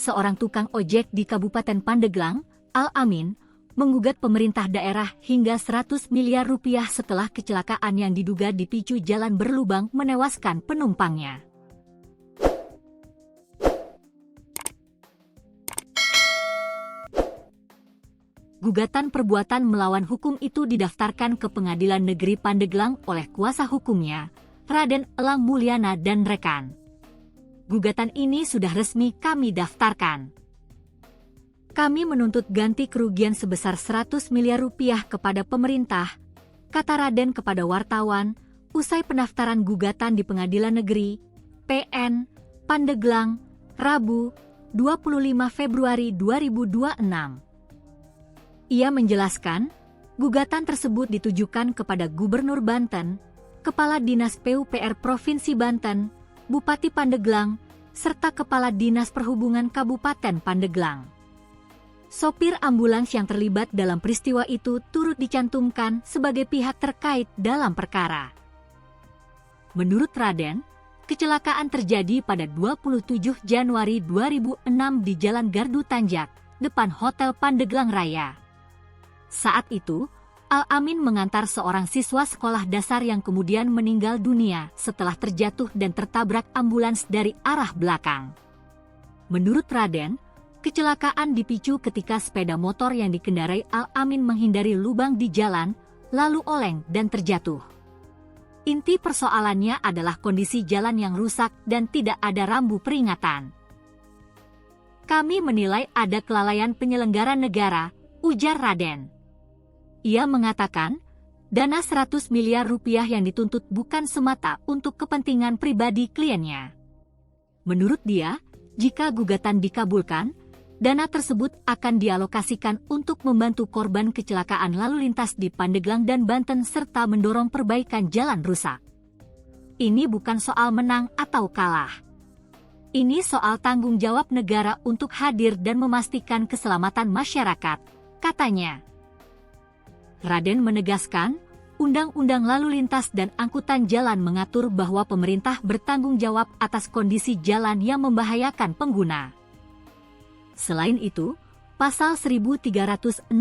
seorang tukang ojek di Kabupaten Pandeglang, Al-Amin, menggugat pemerintah daerah hingga 100 miliar rupiah setelah kecelakaan yang diduga dipicu jalan berlubang menewaskan penumpangnya. Gugatan perbuatan melawan hukum itu didaftarkan ke Pengadilan Negeri Pandeglang oleh kuasa hukumnya, Raden Elang Mulyana dan rekan. Gugatan ini sudah resmi kami daftarkan. Kami menuntut ganti kerugian sebesar 100 miliar rupiah kepada pemerintah, kata Raden kepada wartawan, usai pendaftaran gugatan di Pengadilan Negeri, PN, Pandeglang, Rabu, 25 Februari 2026. Ia menjelaskan, gugatan tersebut ditujukan kepada Gubernur Banten, Kepala Dinas PUPR Provinsi Banten, Bupati Pandeglang, serta Kepala Dinas Perhubungan Kabupaten Pandeglang. Sopir ambulans yang terlibat dalam peristiwa itu turut dicantumkan sebagai pihak terkait dalam perkara. Menurut Raden, kecelakaan terjadi pada 27 Januari 2006 di Jalan Gardu Tanjak, depan Hotel Pandeglang Raya. Saat itu, Al-Amin mengantar seorang siswa sekolah dasar yang kemudian meninggal dunia setelah terjatuh dan tertabrak ambulans dari arah belakang. Menurut Raden, kecelakaan dipicu ketika sepeda motor yang dikendarai Al-Amin menghindari lubang di jalan, lalu oleng dan terjatuh. Inti persoalannya adalah kondisi jalan yang rusak dan tidak ada rambu peringatan. Kami menilai ada kelalaian penyelenggara negara, ujar Raden. Ia mengatakan, dana 100 miliar rupiah yang dituntut bukan semata untuk kepentingan pribadi kliennya. Menurut dia, jika gugatan dikabulkan, dana tersebut akan dialokasikan untuk membantu korban kecelakaan lalu lintas di Pandeglang dan Banten serta mendorong perbaikan jalan rusak. Ini bukan soal menang atau kalah. Ini soal tanggung jawab negara untuk hadir dan memastikan keselamatan masyarakat, katanya. Raden menegaskan, Undang-Undang Lalu Lintas dan Angkutan Jalan mengatur bahwa pemerintah bertanggung jawab atas kondisi jalan yang membahayakan pengguna. Selain itu, Pasal 1365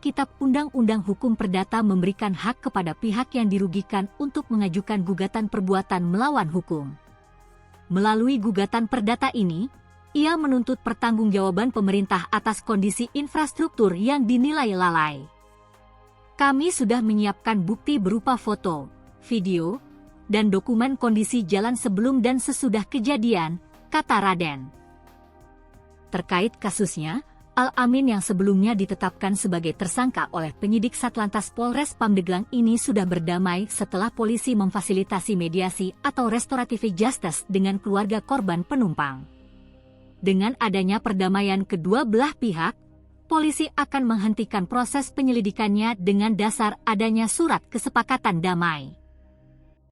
Kitab Undang-Undang Hukum Perdata memberikan hak kepada pihak yang dirugikan untuk mengajukan gugatan perbuatan melawan hukum. Melalui gugatan perdata ini, ia menuntut pertanggungjawaban pemerintah atas kondisi infrastruktur yang dinilai lalai. Kami sudah menyiapkan bukti berupa foto, video, dan dokumen kondisi jalan sebelum dan sesudah kejadian, kata Raden. Terkait kasusnya, Al-Amin yang sebelumnya ditetapkan sebagai tersangka oleh penyidik Satlantas Polres Pandeglang ini sudah berdamai setelah polisi memfasilitasi mediasi atau restoratif justice dengan keluarga korban penumpang. Dengan adanya perdamaian kedua belah pihak, polisi akan menghentikan proses penyelidikannya dengan dasar adanya surat kesepakatan damai.